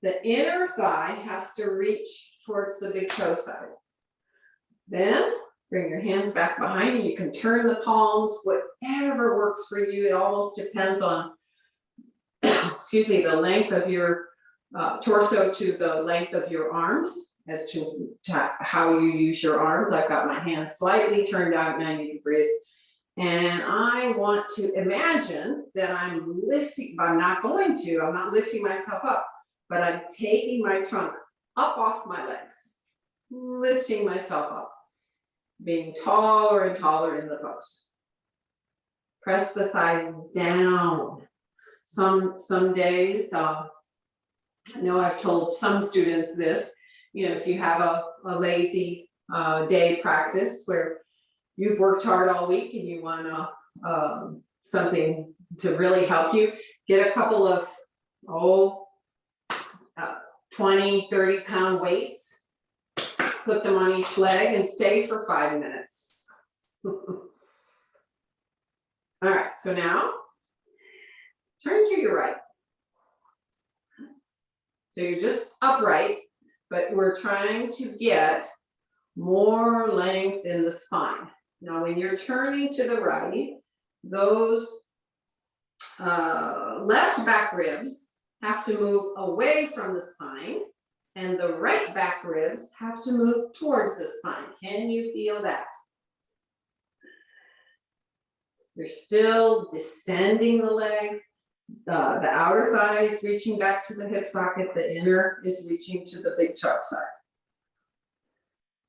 A: The inner thigh has to reach towards the big toe side. Then bring your hands back behind you. You can turn the palms, whatever works for you. It almost depends on, excuse me, the length of your torso to the length of your arms as to how you use your arms. I've got my hands slightly turned out 90 degrees. And I want to imagine that I'm lifting, but I'm not lifting myself up, but I'm taking my trunk up off my legs, lifting myself up, being taller and taller in the pose. Press the thighs down. Some days, I know I've told some students this, if you have a lazy day practice where you've worked hard all week and you want something to really help you, get a couple of 20, 30 pound weights, put them on each leg and stay for 5 minutes. All right, so now turn to your right. So you're just upright, but we're trying to get more length in the spine. Now, when you're turning to the right, those left back ribs have to move away from the spine, and the right back ribs have to move towards the spine. Can you feel that? You're still descending the legs. The outer thigh is reaching back to the hip socket. The inner is reaching to the big toe side.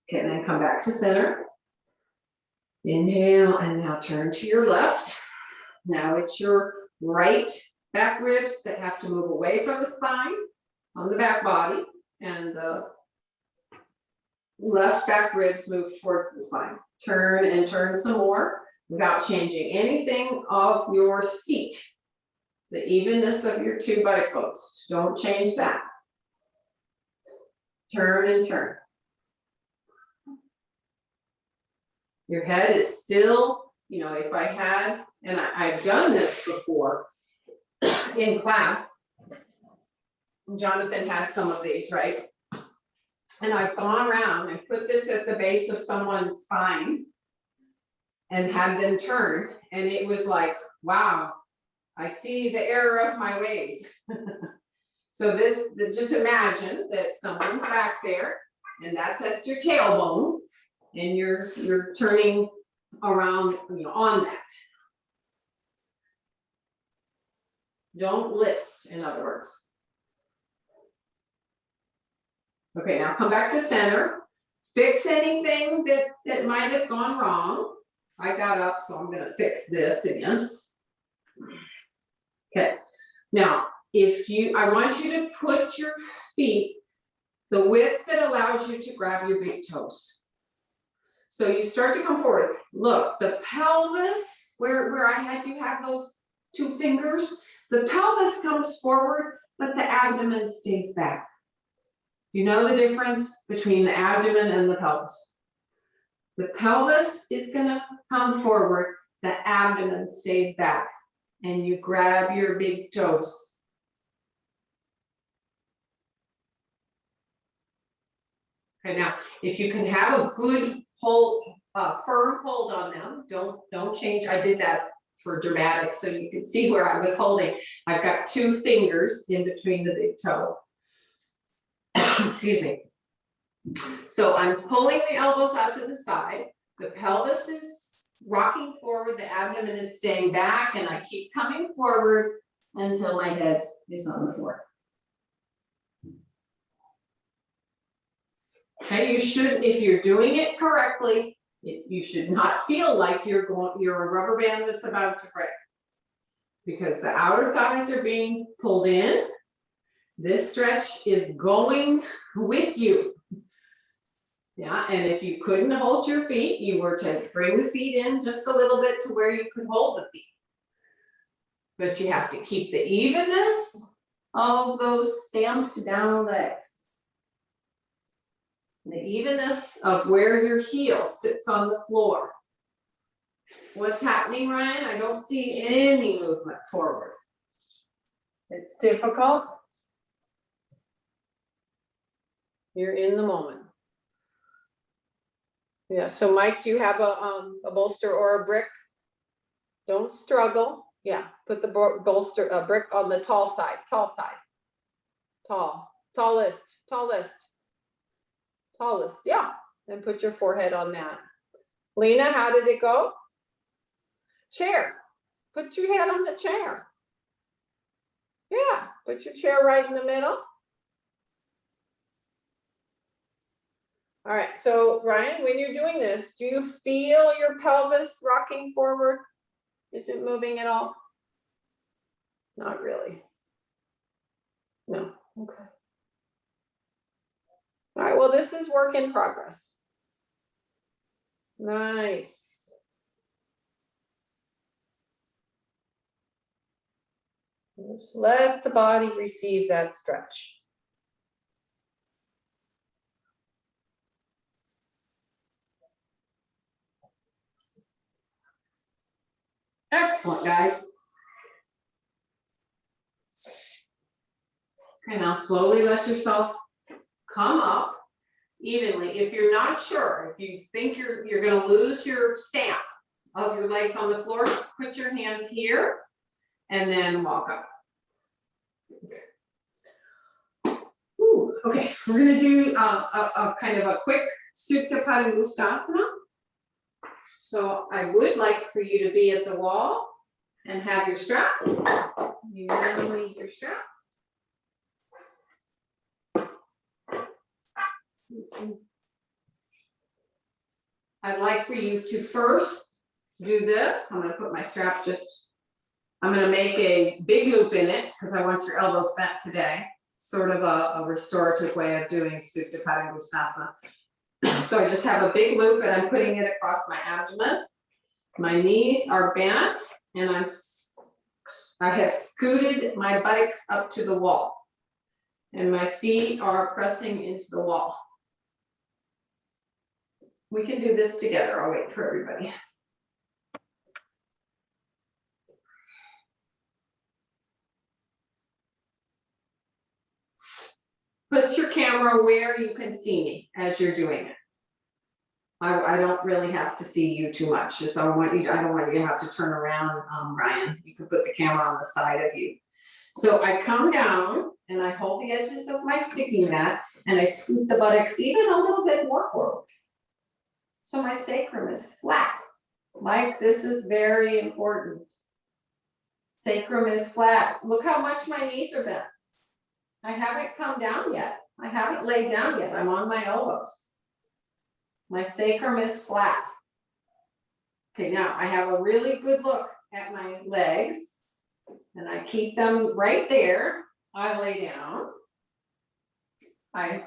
A: Okay, and then come back to center. Inhale, and now turn to your left. Now it's your right back ribs that have to move away from the spine on the back body, and the left back ribs move towards the spine. Turn and turn some more without changing anything of your seat. The evenness of your two buttock posts. Don't change that. Turn and turn. Your head is still, if I had, and I've done this before in class. Jonathan has some of these, right? And I've gone around and put this at the base of someone's spine and had them turn. And it was like, wow, I see the error of my ways. So just imagine that someone's back there and that's at your tailbone and you're turning around, on that. Don't list, in other words. Okay, now come back to center. Fix anything that might have gone wrong. I got up, so I'm gonna fix this again. Okay, now I want you to put your feet the width that allows you to grab your big toes. So you start to come forward. Look, the pelvis, where I had you have those two fingers, the pelvis comes forward, but the abdomen stays back. You know the difference between the abdomen and the pelvis? The pelvis is gonna come forward, the abdomen stays back, and you grab your big toes. Okay, now, if you can have a good hold, firm hold on them, don't change. I did that for dramatics, so you can see where I was holding. I've got two fingers in between the big toe. Excuse me. So I'm pulling the elbows out to the side. The pelvis is rocking forward, the abdomen is staying back, and I keep coming forward until my head is on the floor. Okay, you should, if you're doing it correctly, you should not feel like you're a rubber band that's about to break, because the outer thighs are being pulled in. This stretch is going with you. Yeah, and if you couldn't hold your feet, you were to bring the feet in just a little bit to where you could hold the feet. But you have to keep the evenness of those stamped down legs. The evenness of where your heel sits on the floor. What's happening, Ryan? I don't see any movement forward. It's difficult. You're in the moment. Yeah, so Mike, do you have a bolster or a brick? Don't struggle. Yeah, put the bolster, a brick on the tall side, tallest, yeah. And put your forehead on that. Lena, how did it go? Chair, put your head on the chair. Yeah, put your chair right in the middle. All right, so Ryan, when you're doing this, do you feel your pelvis rocking forward? Is it moving at all? Not really. No, okay. All right, well, this is work in progress. Nice. Just let the body receive that stretch. Excellent, guys. Okay, now slowly let yourself come up evenly. If you're not sure, if you think you're going to lose your stamp of your legs on the floor, put your hands here and then walk up. Ooh, okay, we're going to do a kind of a quick Supta Padangusthasana. So I would like for you to be at the wall and have your strap. You now need your strap. I'd like for you to first do this. I'm going to put my strap I'm going to make a big loop in it because I want your elbows bent today. Sort of a restorative way of doing Supta Padangusthasana. So I just have a big loop and I'm putting it across my abdomen. My knees are bent and I have scooted my buttocks up to the wall. And my feet are pressing into the wall. We can do this together. I'll wait for everybody. Put your camera where you can see me as you're doing it. I don't really have to see you too much. Just I don't want you to have to turn around, Ryan. You can put the camera on the side of you. So I come down and I hold the edges of my sticky mat and I scoot the buttocks even a little bit more forward. So my sacrum is flat. Mike, this is very important. Sacrum is flat. Look how much my knees are bent. I haven't come down yet. I haven't laid down yet. I'm on my elbows. My sacrum is flat. Okay, now I have a really good look at my legs and I keep them right there. I lay down. I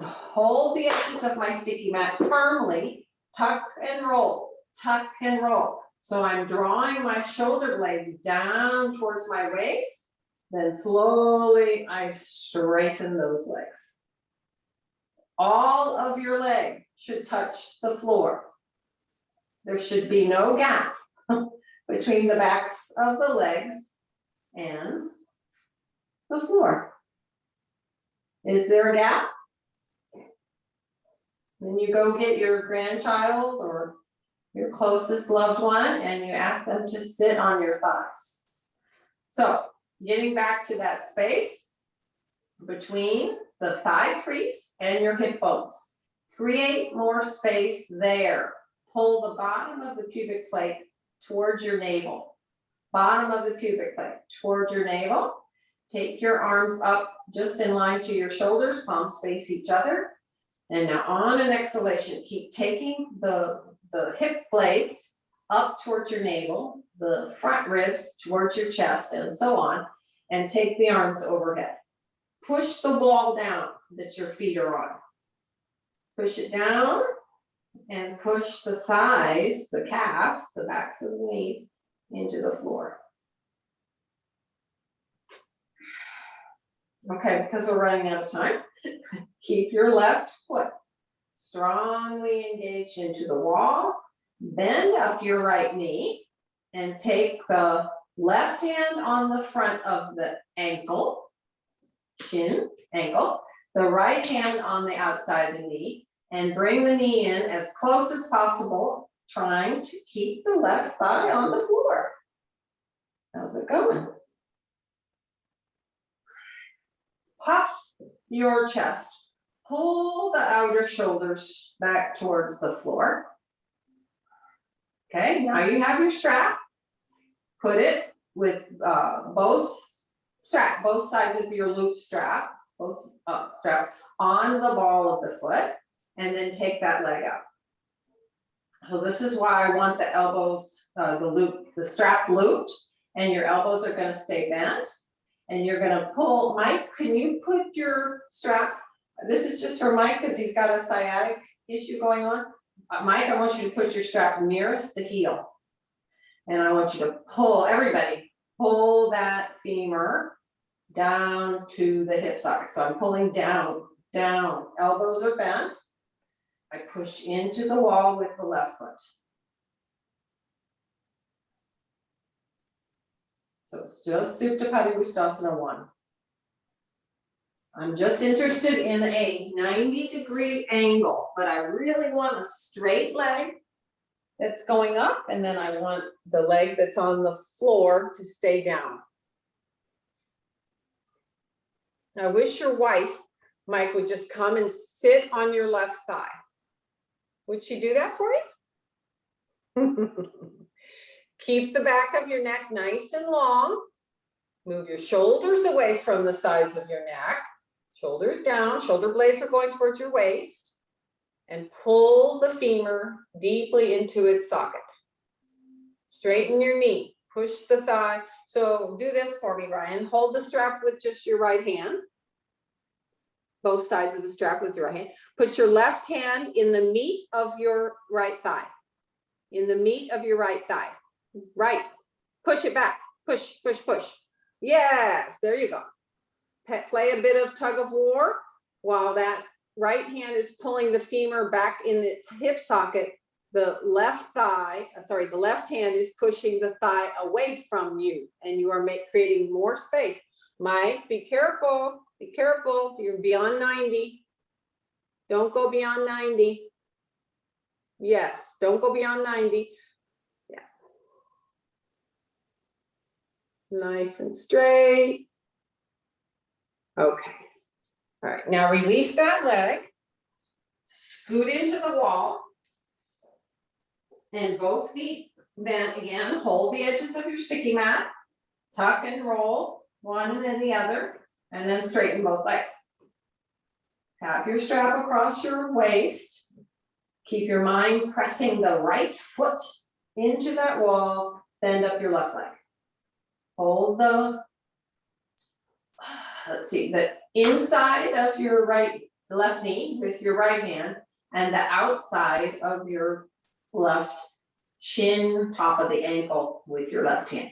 A: hold the edges of my sticky mat firmly, tuck and roll, tuck and roll. So I'm drawing my shoulder blades down towards my waist. Then slowly I straighten those legs. All of your leg should touch the floor. There should be no gap between the backs of the legs and the floor. Is there a gap? Then you go get your grandchild or your closest loved one and you ask them to sit on your thighs. So getting back to that space between the thigh crease and your hip bones. Create more space there. Pull the bottom of the pubic plate towards your navel. Bottom of the pubic plate towards your navel. Take your arms up just in line to your shoulders, palms face each other. And now on an exhalation, keep taking the hip blades up towards your navel, the front ribs towards your chest, and so on, and take the arms overhead. Push the wall down that your feet are on. Push it down and push the thighs, the calves, the backs of the knees into the floor. Okay, because we're running out of time, keep your left foot strongly engaged into the wall. Bend up your right knee and take the left hand on the front of the ankle, shin, ankle, the right hand on the outside of the knee, and bring the knee in as close as possible, trying to keep the left thigh on the floor. How's it going? Puff your chest. Pull the outer shoulders back towards the floor. Okay, now you have your strap. Put it with both sides of your loop strap, strap on the ball of the foot, and then take that leg out. So this is why I want the elbows, the strap looped, and your elbows are gonna stay bent. And you're gonna pull, Mike, can you put your strap, this is just for Mike because he's got a sciatic issue going on. Mike, I want you to put your strap nearest the heel. And I want you to pull, everybody, pull that femur down to the hip socket. So I'm pulling down, elbows are bent. I push into the wall with the left foot. So it's just Supta Padangusthasana 1. I'm just interested in a 90-degree angle, but I really want a straight leg that's going up, and then I want the leg that's on the floor to stay down. I wish your wife, Mike, would just come and sit on your left thigh. Would she do that for you? Keep the back of your neck nice and long. Move your shoulders away from the sides of your neck. Shoulders down, shoulder blades are going towards your waist. And pull the femur deeply into its socket. Straighten your knee, push the thigh. So do this for me, Ryan. Hold the strap with just your right hand. Both sides of the strap with your right hand. Put your left hand in the meat of your right thigh. In the meat of your right thigh. Right. Push it back. Push, push, push. Yes, there you go. Play a bit of tug of war while that right hand is pulling the femur back in its hip socket. The left hand is pushing the thigh away from you, and you are creating more space. Mike, be careful, you're beyond 90. Don't go beyond 90. Yes, don't go beyond 90. Yeah. Nice and straight. Okay. All right, now release that leg, scoot into the wall, and both feet bent again. Hold the edges of your sticky mat, tuck and roll one and then the other, and then straighten both legs. Have your strap across your waist. Keep your mind pressing the right foot into that wall, bend up your left leg. Hold the, the inside of your left knee with your right hand, and the outside of your left shin, top of the ankle with your left hand.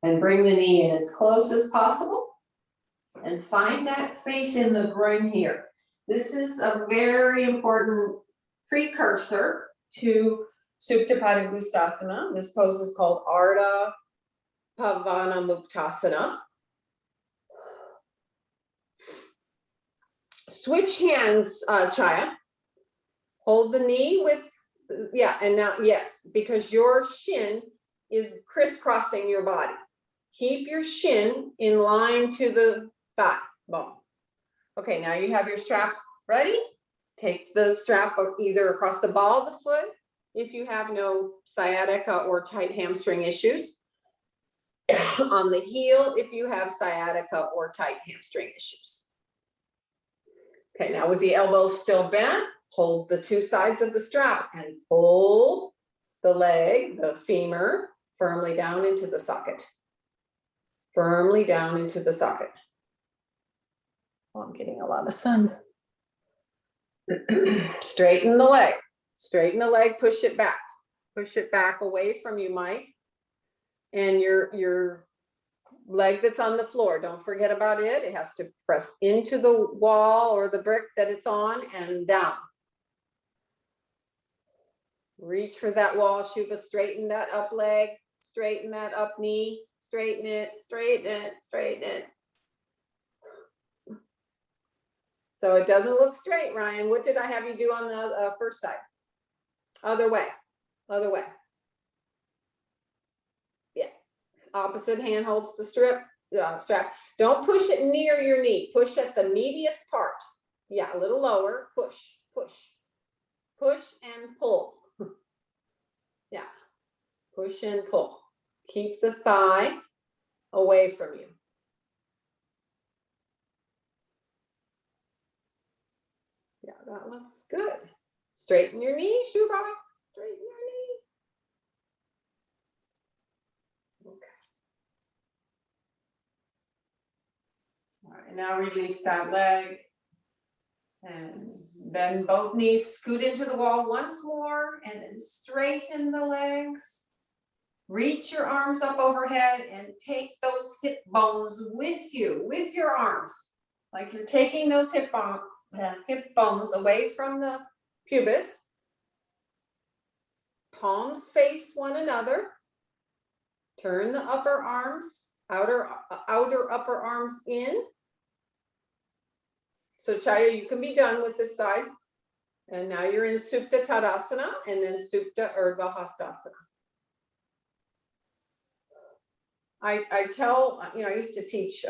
A: And bring the knee in as close as possible. And find that space in the groin here. This is a very important precursor to Supta Padangusthasana. This pose is called Arda, Pavana, Muktasana. Switch hands, Chaya. Hold the knee with, and now, yes, because your shin is crisscrossing your body. Keep your shin in line to the thigh bone. Okay, now you have your strap ready. Take the strap either across the ball of the foot if you have no sciatica or tight hamstring issues. On the heel if you have sciatica or tight hamstring issues. Okay, now with the elbows still bent, hold the two sides of the strap and pull the leg, the femur, firmly down into the socket. Firmly down into the socket. Oh, I'm getting a lot of sun. Straighten the leg. Straighten the leg, push it back. Push it back away from you, Mike. And your leg that's on the floor, don't forget about it. It has to press into the wall or the brick that it's on and down. Reach for that wall, Shubha. Straighten that up leg, straighten that up knee, straighten it, straighten it, straighten it. So it doesn't look straight, Ryan. What did I have you do on the first side? Other way, other way. Yeah, opposite hand holds the strap. Don't push it near your knee. Push at the meatiest part. Yeah, a little lower. Push, push, push and pull. Yeah, push and pull. Keep the thigh away from you. Yeah, that looks good. Straighten your knee, Shubha. Straighten your knee. Okay. All right, now release that leg. And bend both knees, scoot into the wall once more, and then straighten the legs. Reach your arms up overhead and take those hip bones with you, with your arms. Like you're taking those hip bones away from the pubis. Palms face one another. Turn the upper arms, outer upper arms in. So Chaya, you can be done with this side. And now you're in Supta Tadasana and then Supta Urdhva Hastasana. I tell, I used to teach,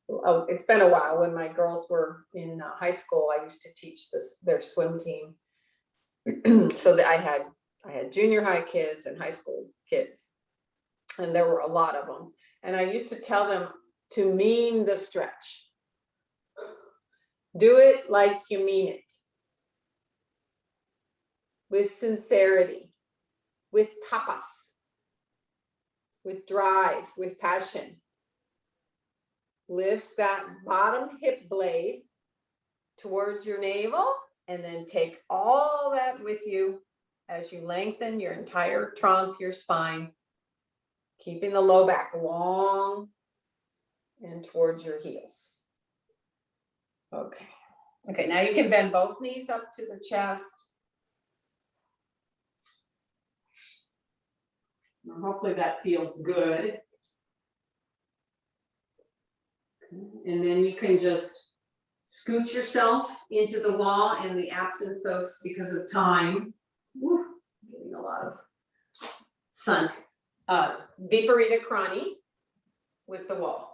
A: it's been a while when my girls were in high school, I used to teach their swim team. So that I had junior high kids and high school kids. And there were a lot of them. And I used to tell them to mean the stretch. Do it like you mean it. With sincerity, with tapas, with drive, with passion. Lift that bottom hip blade towards your navel and then take all that with you as you lengthen your entire trunk, your spine, keeping the low back long and towards your heels. Okay. Okay, now you can bend both knees up to the chest. And hopefully that feels good. And then you can just scoot yourself into the wall in the absence of, because of time. Woo, getting a lot of sun. Viparita Krani with the wall.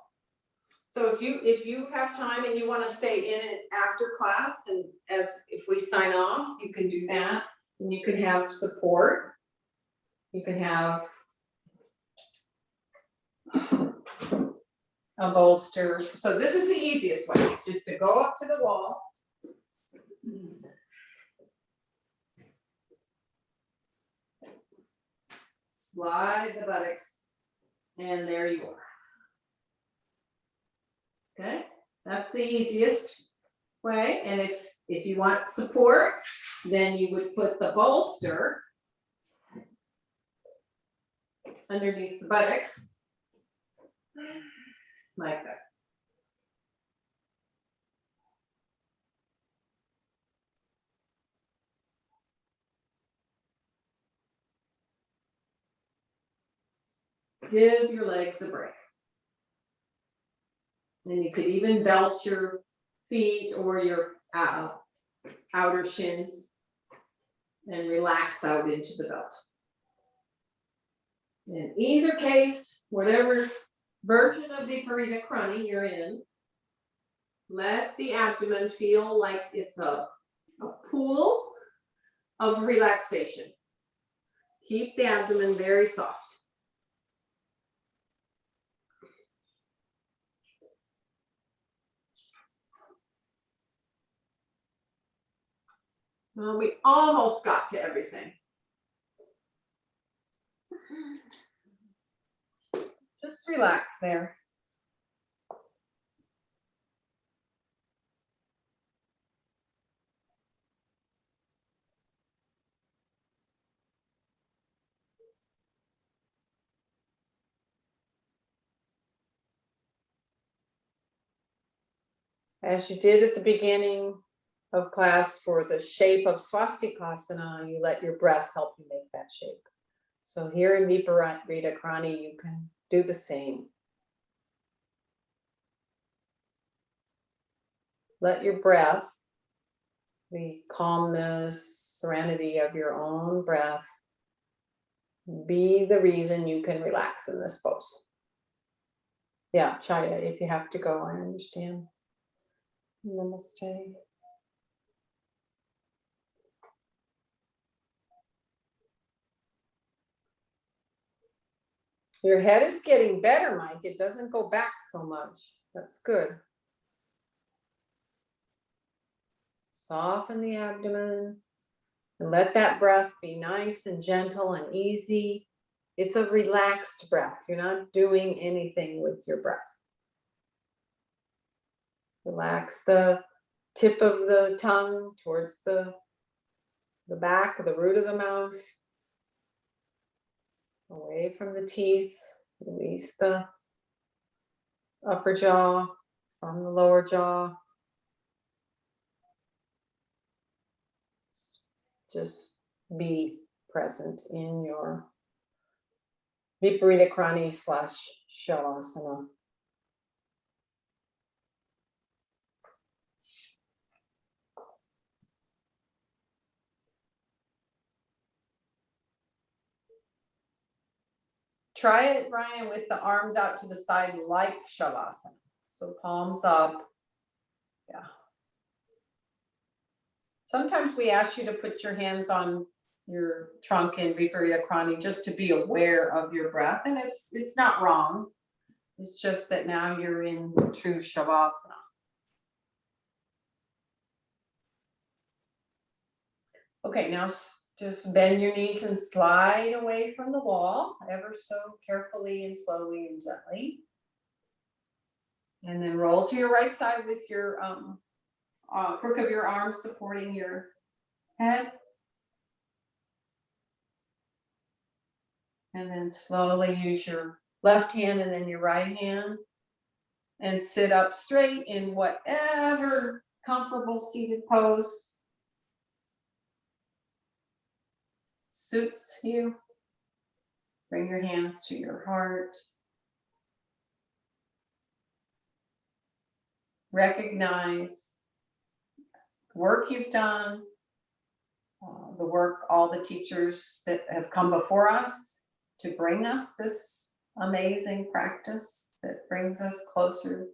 A: So if you have time and you want to stay in it after class, and if we sign off, you can do that. And you can have support. You can have a bolster. So this is the easiest way. It's just to go up to the wall. Slide the buttocks, and there you are. Okay, that's the easiest way. And if you want support, then you would put the bolster underneath the buttocks, like that. Give your legs a break. And you could even belt your feet or your outer shins and relax out into the belt. In either case, whatever version of Viparita Krani you're in, let the abdomen feel like it's a pool of relaxation. Keep the abdomen very soft. Well, we almost got to everything. Just relax there. As you did at the beginning, of class for the shape of swastikasana, you let your breath help you make that shape. So here in Viparita Krani, you can do the same. Let your breath, the calmness, serenity of your own breath, be the reason you can relax in this pose. Yeah, Chaya, if you have to go, I understand. Namaste. Your head is getting better, Mike. It doesn't go back so much. That's good. Soften the abdomen and let that breath be nice and gentle and easy. It's a relaxed breath. You're not doing anything with your breath. Relax the tip of the tongue towards the back, the root of the mouth, away from the teeth. Release the upper jaw from the lower jaw. Just be present in your Viparita Krani / Shavasana. Try it, Ryan, with the arms out to the side like Shavasana. So palms up. Yeah. Sometimes we ask you to put your hands on your trunk in Viparita Krani just to be aware of your breath, and it's not wrong. It's just that now you're in true Shavasana. Okay, now just bend your knees and slide away from the wall, ever so carefully and slowly and gently. And then roll to your right side with your crook of your arm supporting your head. And then slowly use your left hand and then your right hand. And sit up straight in whatever comfortable seated pose suits you. Bring your hands to your heart. Recognize the work you've done, the work all the teachers that have come before us to bring us this amazing practice that brings us closer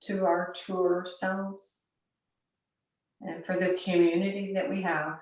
A: to our truer selves, and for the community that we have.